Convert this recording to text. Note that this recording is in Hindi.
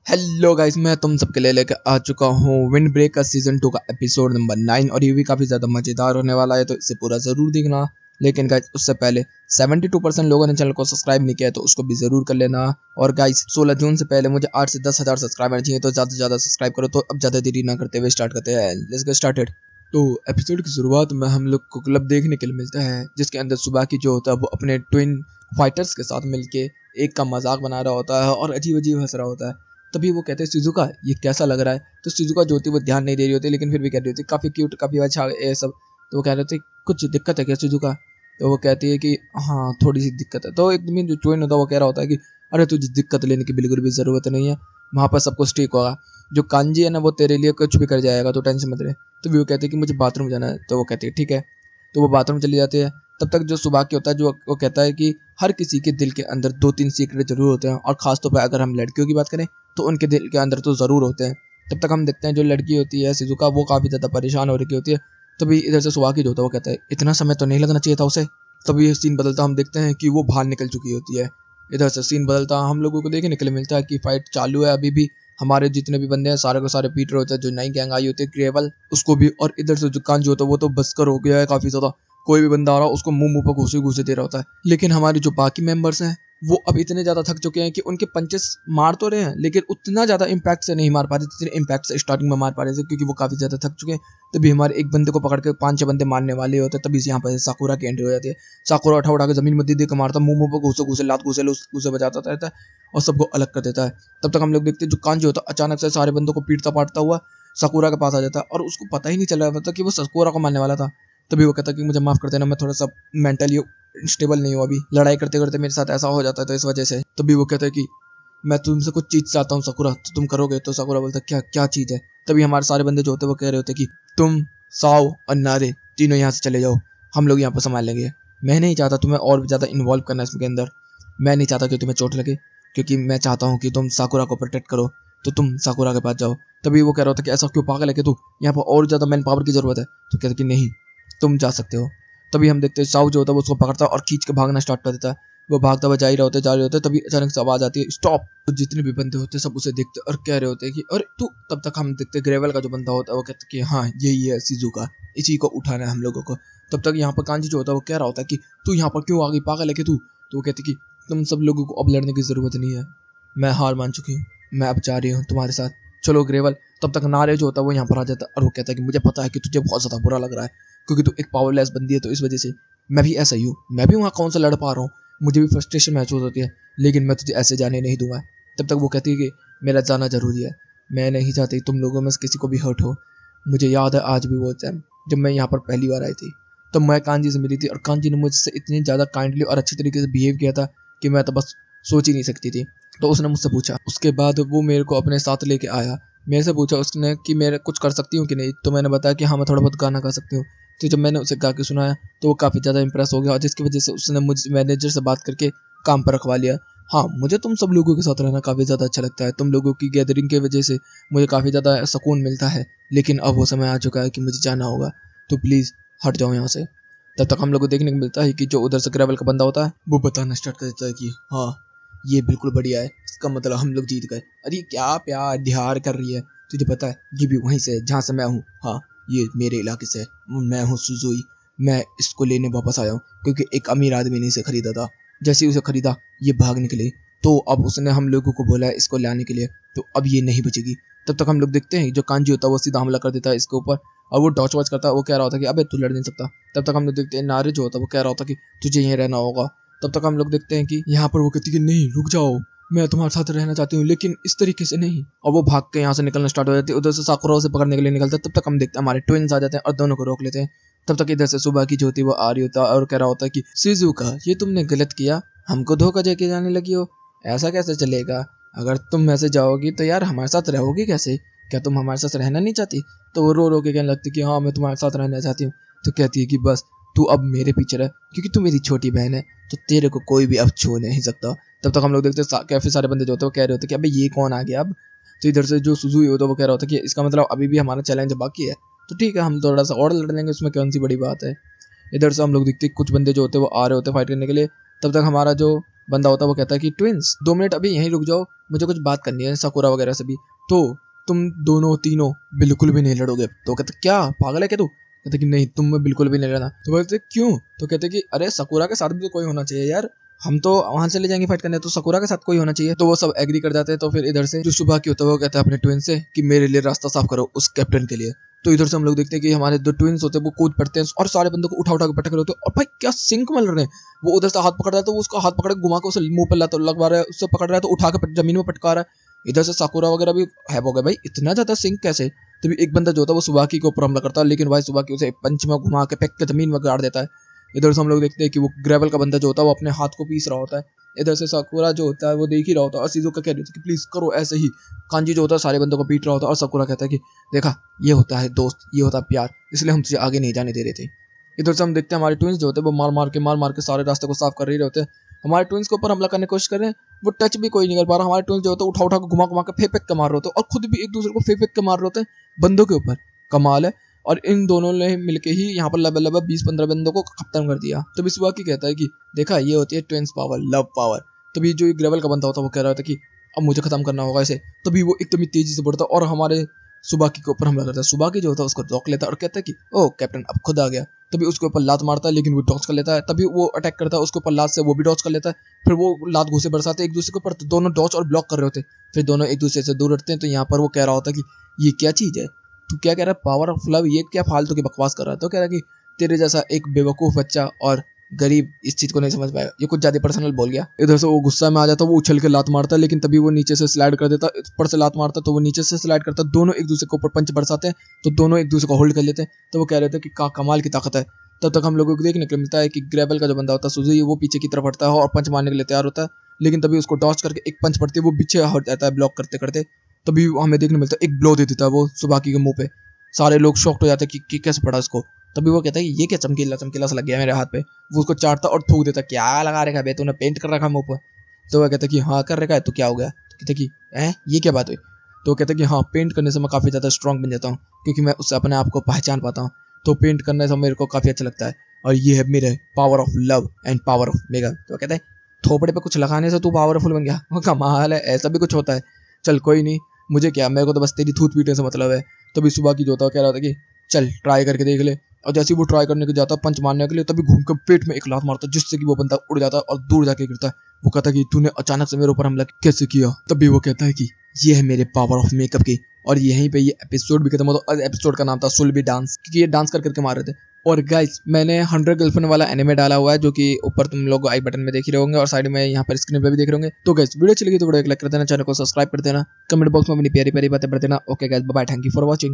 हेलो गाइस, मैं तुम सबके लिए लेकर आ चुका हूँ विंड ब्रेक का सीजन 2 का एपिसोड नंबर 9 और ये भी काफ़ी ज़्यादा मज़ेदार होने वाला है, तो इसे पूरा ज़रूर देखना। लेकिन गाइस उससे पहले 72% लोगों ने चैनल को सब्सक्राइब नहीं किया है, तो उसको भी ज़रूर कर लेना। और गाइस 16 जून से पहले मुझे 8 से 10,000 सब्सक्राइबर चाहिए, तो ज़्यादा से ज़्यादा सब्सक्राइब करो। तो अब ज़्यादा देरी ना करते हुए स्टार्ट करते हैं। Let's get started. तो एपिसोड की शुरुआत में हम लोग को क्लब देखने के लिए मिलता है, जिसके अंदर सुबह की जो होता है वो अपने ट्विन फाइटर्स के साथ मिलके एक का मजाक बना रहा होता है और अजीब अजीब हंस रहा होता है। तभी वो कहते हैं शिजुका ये कैसा लग रहा है। तो शिजुका जो होती है वो ध्यान नहीं दे रही होती, लेकिन फिर भी कह रही होती है काफ़ी क्यूट, काफ़ी अच्छा ये सब। तो वो कह रहे थे कुछ दिक्कत है क्या शिजुका। तो वो कहती है कि हाँ थोड़ी सी दिक्कत है। तो एकदम जो ट्विन होता है वो कह रहा होता है कि अरे तुझे दिक्कत लेने की बिल्कुल भी ज़रूरत नहीं है, वहाँ पर सब कुछ ठीक होगा। जो कांजी है ना वो तेरे लिए कुछ भी कर जाएगा, तो टेंशन मत ले। तो वो कहती है कि मुझे बाथरूम जाना है। तो वो कहती है ठीक है। तो वो बाथरूम चली जाती है। तब तक जो सुबह के होता है जो वो कहता है कि हर किसी के दिल के अंदर 2-3 सीक्रेट जरूर होते हैं, और खासतौर पर अगर हम लड़कियों की बात करें तो उनके दिल के अंदर तो ज़रूर होते हैं। तब तक हम देखते हैं जो लड़की होती है शिजुका वो काफ़ी ज़्यादा परेशान हो रही होती है। तभी इधर से सुबह की जो होता है वो कहता है इतना समय तो नहीं लगना चाहिए था उसे। तभी ये सीन बदलता हम देखते हैं कि वो बाहर निकल चुकी होती है। इधर से सीन बदलता हम लोगों को देखने के लिए मिलता है कि फाइट चालू है अभी भी। हमारे जितने भी बंदे हैं सारे के सारे पीट रहे होते हैं, जो नई गैंग आई होती है ग्रेवल उसको भी। और इधर से जो कांजी होता है वो तो बसकर हो गया है काफ़ी ज़्यादा। कोई भी बंदा आ रहा है उसको मुंह पर घूसे घूसे दे रहा होता है। लेकिन हमारे जो बाकी मेंबर्स हैं वो अब इतने ज़्यादा थक चुके हैं कि उनके पंचेस मार तो रहे हैं, लेकिन उतना ज़्यादा इम्पैक्ट से नहीं मार पा रहे जितने इम्पैक्ट से स्टार्टिंग में मार पा रहे थे, क्योंकि वो काफ़ी ज़्यादा थक चुके हैं। तभी हमारे एक बंदे को पकड़ के 5-6 बंदे मारने वाले होते हैं। तभी यहाँ पर साकुरा की एंट्री हो जाती है। साकुरा उठा उठा के जमीन में दे दे के मारता, मुंह पर घूसे घूसे लात घूसे घूसे बजाता रहता है और सबको अलग कर देता है। तब तक हम लोग देखते हैं जो कांजी होता है अचानक से सारे बंदों को पीटता पाटता हुआ साकुरा के पास आ जाता है, और उसको पता ही नहीं चल रहा था कि वो साकुरा को मारने वाला था। तभी वो कहता है कि मुझे माफ़ कर देना, मैं थोड़ा सा मेंटली स्टेबल नहीं हूँ अभी, लड़ाई करते करते मेरे साथ ऐसा हो जाता है तो इस वजह से। तभी वो कहता है कि मैं तुमसे कुछ चीज़ चाहता हूँ साकुरा, तो तुम करोगे। तो साकुरा बोलता है क्या क्या चीज़ है। तभी हमारे सारे बंदे जो होते हैं वो कह रहे होते हैं कि तुम, साओ और नारे तीनों यहाँ से चले जाओ, हम लोग यहाँ पर संभाल लेंगे। मैं नहीं चाहता तुम्हें और भी ज़्यादा इन्वॉल्व करना इसके अंदर। मैं नहीं चाहता कि तुम्हें चोट लगे, क्योंकि मैं चाहता हूँ कि तुम साकुरा को प्रोटेक्ट करो। तो तुम साकुरा के पास जाओ। तभी वो कह रहा होता कि ऐसा क्यों पागल है कि तू, यहाँ पर और ज़्यादा मैन पावर की ज़रूरत है। तो कहता कि नहीं तुम जा सकते हो। तभी हम देखते हैं साउ जो होता है वो उसको पकड़ता है और खींच के भागना स्टार्ट कर देता है। वो भागता हुआ जा ही रहा होता है। तभी अचानक से आवाज़ आती है स्टॉप। तो जितने भी बंदे होते हैं सब उसे देखते और कह रहे होते हैं कि अरे तू। तब तक हम देखते ग्रेवल का जो बंदा होता है वो कहता है कि हाँ यही है शिजुका, इसी को उठाना है हम लोगों को। तब तक यहाँ पर कांजी जो होता है वो कह रहा होता है कि तू यहाँ पर क्यों आ गई, पागल है कि तू। तो वो कहते कि तुम सब लोगों को अब लड़ने की ज़रूरत नहीं है, मैं हार मान चुकी हूँ, मैं अब जा रही हूँ तुम्हारे साथ, चलो ग्रेवल। तब तक नारे जो होता है वो यहाँ पर आ जाता है और वो कहता है कि मुझे पता है कि तुझे बहुत ज़्यादा बुरा लग रहा है, क्योंकि तू एक पावरलेस बंदी है, तो इस वजह से मैं भी ऐसा ही हूँ। मैं भी वहाँ कौन सा लड़ पा रहा हूँ, मुझे भी फ्रस्ट्रेशन महसूस होती है, लेकिन मैं तुझे ऐसे जाने नहीं दूंगा। तब तक वो कहती है कि मेरा जाना ज़रूरी है, मैं नहीं चाहती तुम लोगों में से किसी को भी हर्ट हो। मुझे याद है आज भी वो टाइम जब मैं यहाँ पर पहली बार आई थी, तो मैं कांजी से मिली थी और कांजी ने मुझसे इतनी ज़्यादा काइंडली और अच्छे तरीके से बिहेव किया था कि मैं तो बस सोच ही नहीं सकती थी। तो उसने मुझसे पूछा, उसके बाद वो मेरे को अपने साथ लेके आया। मेरे से पूछा उसने कि मेरे कुछ कर सकती हूँ कि नहीं। तो मैंने बताया कि हाँ मैं थोड़ा बहुत गाना गा सकती हूँ। तो जब मैंने उसे गा के सुनाया तो वो काफ़ी ज़्यादा इंप्रेस हो गया, और जिसकी वजह से उसने मुझ मैनेजर से बात करके काम पर रखवा लिया। हाँ मुझे तुम सब लोगों के साथ रहना काफ़ी ज़्यादा अच्छा लगता है, तुम लोगों की गैदरिंग की वजह से मुझे काफ़ी ज़्यादा सुकून मिलता है। लेकिन अब वो समय आ चुका है कि मुझे जाना होगा, तो प्लीज़ हट जाओ यहाँ से। तब तक हम लोग को देखने को मिलता है कि जो उधर से ग्रेवल का बंदा होता है वो बताना स्टार्ट कर देता है कि हाँ ये बिल्कुल बढ़िया है, इसका मतलब हम लोग जीत गए। अरे क्या प्यार ध्यार कर रही है, तुझे पता है ये भी वहीं से है जहाँ से मैं हूँ। हाँ ये मेरे इलाके से है, मैं हूँ सुजुई। मैं इसको लेने वापस आया हूँ क्योंकि एक अमीर आदमी ने इसे खरीदा था। जैसे ही उसे खरीदा ये भाग निकली, तो अब उसने हम लोगों को बोला है इसको लाने के लिए, तो अब ये नहीं बचेगी। तब तक हम लोग देखते हैं जो कांजी होता है वो सीधा हमला कर देता है इसके ऊपर, और वो डॉच वॉच करता है। वो कह रहा होता है कि अबे तू लड़ नहीं सकता। तब तक हम लोग देखते हैं नारे जो होता है वो कह रहा होता है कि तुझे यहीं रहना होगा। तब तक हम लोग देखते हैं कि यहाँ पर वो कहती है कि नहीं रुक जाओ, मैं तुम्हारे साथ रहना चाहती हूँ, लेकिन इस तरीके से नहीं। और वो भाग के यहाँ से निकलना स्टार्ट हो जाती है, उधर से साकुरा से पकड़ने के लिए निकलता है। तब तक हम देखते हैं हमारे ट्विंस आ जाते हैं और दोनों को रोक लेते हैं। तब तक इधर से सुबह की ज्योति वो आ रही होता है और कह रहा होता है कि शिजुका ये तुमने गलत किया, हमको धोखा दे के जाने लगी हो, ऐसा कैसे चलेगा। अगर तुम ऐसे जाओगी तो यार हमारे साथ रहोगी कैसे, क्या तुम हमारे साथ रहना नहीं चाहती। तो वो रो रो के कहने लगती कि हाँ मैं तुम्हारे साथ रहना चाहती हूँ। तो कहती है कि बस तू अब मेरे पीछे रह, क्योंकि तू मेरी छोटी बहन है, तो तेरे को कोई भी अब छू नहीं सकता। तब तक हम लोग देखते हैं काफ़ी सारे बंदे जो होते हैं वो कह रहे होते हैं कि अबे ये कौन आ गया अब। तो इधर से जो सुजुई होता है वो कह रहा होता है कि इसका मतलब अभी भी हमारा चैलेंज बाकी है, तो ठीक है हम थोड़ा सा और लड़ लेंगे, उसमें कौन सी बड़ी बात है। इधर से हम लोग देखते हैं कुछ बंदे जो होते हैं वो आ रहे होते हैं फाइट करने के लिए। तब तक हमारा जो बंदा होता है वो कहता है कि ट्विंस 2 मिनट अभी यहीं रुक जाओ, मुझे कुछ बात करनी है साकुरा वगैरह से भी, तो तुम दोनों तीनों बिल्कुल भी नहीं लड़ोगे। तो कहते क्या पागल है क्या तू? कहते कि नहीं तुम बिल्कुल भी नहीं लड़ना। तो बोलते क्यों? तो कहते कि अरे साकुरा के साथ भी तो कोई होना चाहिए यार, हम तो वहां से ले जाएंगे फाइट करने, तो साकुरा के साथ कोई होना चाहिए। तो वो सब एग्री कर जाते हैं। तो फिर इधर से जो सुबह की होता है वो कहता है अपने ट्विन से कि मेरे लिए रास्ता साफ करो उस कैप्टन के लिए। तो इधर से हम लोग देखते हैं कि हमारे दो ट्विंस होते हैं वो कूद पड़ते हैं और सारे बंदों को उठा उठा के पटक रहे होते हैं। और भाई क्या सिंक मल रहे हैं। वो उधर से हाथ पकड़ रहा है तो वो उसका हाथ पकड़ के घुमा के उसे मुंह पर लगवा रहा है, उससे पकड़ रहा है तो उठा के जमीन में पटका रहा है। इधर से साकुरा वगैरह भी हैप हो गए, भाई इतना ज्यादा सिंक कैसे। तभी एक बंदा जो होता है वो सुबाकी के ऊपर हमला करता है, लेकिन भाई सुबाकी उसे पंच में घुमा के फेंक के जमीन में गाड़ देता है। इधर से हम लोग देखते हैं कि वो ग्रेवल का बंदा जो होता है वो अपने हाथ को पीस रहा होता है। इधर से साकुरा जो होता है वो देख ही रहा होता है और शिज़ुका कह रही थी कि प्लीज करो ऐसे ही। कांजी जो होता है सारे बंदों को पीट रहा होता है और साकुरा कहता है कि देखा ये होता है दोस्त, ये होता है प्यार, इसलिए हम तुझे आगे नहीं जाने दे रहे थे। इधर से हम देखते हैं हमारे ट्विंस जो होते हैं वो मार मार के सारे रास्ते को साफ कर रहे होते हैं। हमारे ट्विंस के ऊपर हमला करने की कोशिश कर रहे हैं, वो टच भी कोई नहीं कर पा रहा। हमारे ट्विंस जो होते हैं उठा उठा के घुमा घुमा के फेंक के मार रहे होते हैं और खुद भी एक दूसरे को फेंक के मार रहे होते हैं बंदों के ऊपर। कमाल है। और इन दोनों ने मिलके ही यहाँ पर लगभग 20-15 बंदों को खत्म कर दिया। तभी सुबाकी कहता है कि देखा ये होती है ट्विंस पावर, लव पावर। तभी जो ग्रेवल का बंदा होता है वो कह रहा था कि अब मुझे खत्म करना होगा इसे। तभी वो एकदम तेजी से बढ़ता और हमारे सुबाकी के ऊपर हमला करता है। सुबाकी जो होता है उसको रोक लेता है और कहता है कि ओ कैप्टन अब खुद आ गया। तभी उसके ऊपर लात मारता है लेकिन वो डॉज कर लेता है। तभी वो अटैक करता है उसके ऊपर लात से, वो भी डॉज कर लेता है। फिर वो लात घूसे बरसाते एक दूसरे के ऊपर, तो दोनों डॉज और ब्लॉक कर रहे होते हैं। फिर दोनों एक दूसरे से दूर हटते हैं। तो यहाँ पर वो कह रहा होता है कि ये क्या चीज है, तू क्या कह रहा है पावर ऑफ लव, ये क्या फालतू की बकवास कर रहा है। तो कह रहा है कि तेरे जैसा एक बेवकूफ बच्चा और गरीब इस चीज को नहीं समझ पाया। ये कुछ ज्यादा पर्सनल बोल गया। इधर से वो गुस्सा में आ जाता है, वो उछल के लात मारता है, लेकिन तभी वो नीचे से स्लाइड कर देता है। ऊपर से लात मारता है तो वो नीचे से स्लाइड करता है। दोनों एक दूसरे के ऊपर पंच बरसाते हैं तो दोनों एक दूसरे को होल्ड कर लेते हैं। तो वो कह रहे थे कि कमाल की ताकत है। तब तक हम लोगों को देखने को मिलता है कि ग्रेवल का जो बंदा होता है सुजुकी, वो पीछे की तरफ हटता है और पंच मारने के लिए तैयार होता है, लेकिन तभी उसको डॉच करके एक पंच पड़ती है, वो पीछे हट जाता है ब्लॉक करते करते। तभी हमें देखने मिलता है एक ब्लो दे देता है वो सुबाकी के मुंह पे। सारे लोग शॉक्ड हो जाते हैं कि कैसे पड़ा इसको। तभी वो कहता है ये क्या चमकीला चमकीला सा लग गया मेरे हाथ पे। वो उसको चाटता और थूक देता, क्या लगा रखा है तूने, पेंट कर रखा मुंह पर। तो वो कहता है कि हाँ कर रखा है, तो क्या हो गया। तो कहता है कि ये क्या बात हुई। तो कहता है कि हाँ पेंट करने से मैं काफ़ी ज़्यादा स्ट्रॉन्ग बन जाता हूँ, क्योंकि मैं उससे अपने आप को पहचान पाता हूँ। तो पेंट करने से मेरे को काफ़ी अच्छा लगता है, और ये है मेरे power of love and power of mega. तो कहता है थोपड़े पे कुछ लगाने से तू पावरफुल बन गया, वो कमाल है, ऐसा भी कुछ होता है। चल कोई नहीं, मुझे क्या, मेरे को तो बस तेरी थूत पीटने से मतलब है। तभी सुबह की जो होता कह रहा था कि चल ट्राई करके देख ले। और जैसे ही वो ट्राई करने के जाता पंच मारने के लिए, तभी घूम कर पेट में एक लात मारता जिससे कि वो बंदा उड़ जाता है और दूर जाके गिरता है। वो कहता है कि तूने अचानक से मेरे ऊपर हमला कैसे किया। तभी वो कहता है कि ये है मेरे पावर ऑफ मेकअप की। और यहीं पे ये एपिसोड भी खत्म होता है। एपिसोड का नाम था सुलबी डांस, क्योंकि ये डांस कर करके मार रहे थे। और गाइस मैंने 100 गर्लफ्रेंड वाला एनिमे डाला हुआ है, जो कि ऊपर तुम लोग आई बटन में देख रहे होंगे और साइड में यहाँ पर स्क्रीन पे भी देख रहे होंगे। तो गाइस वीडियो अच्छी लगी तो वीडियो को लाइक कर देना, चैनल को सब्सक्राइब कर देना, कमेंट बॉक्स में अपनी प्यारी प्यारी बातें बढ़ देना। Okay guys bye bye, thank you for watching.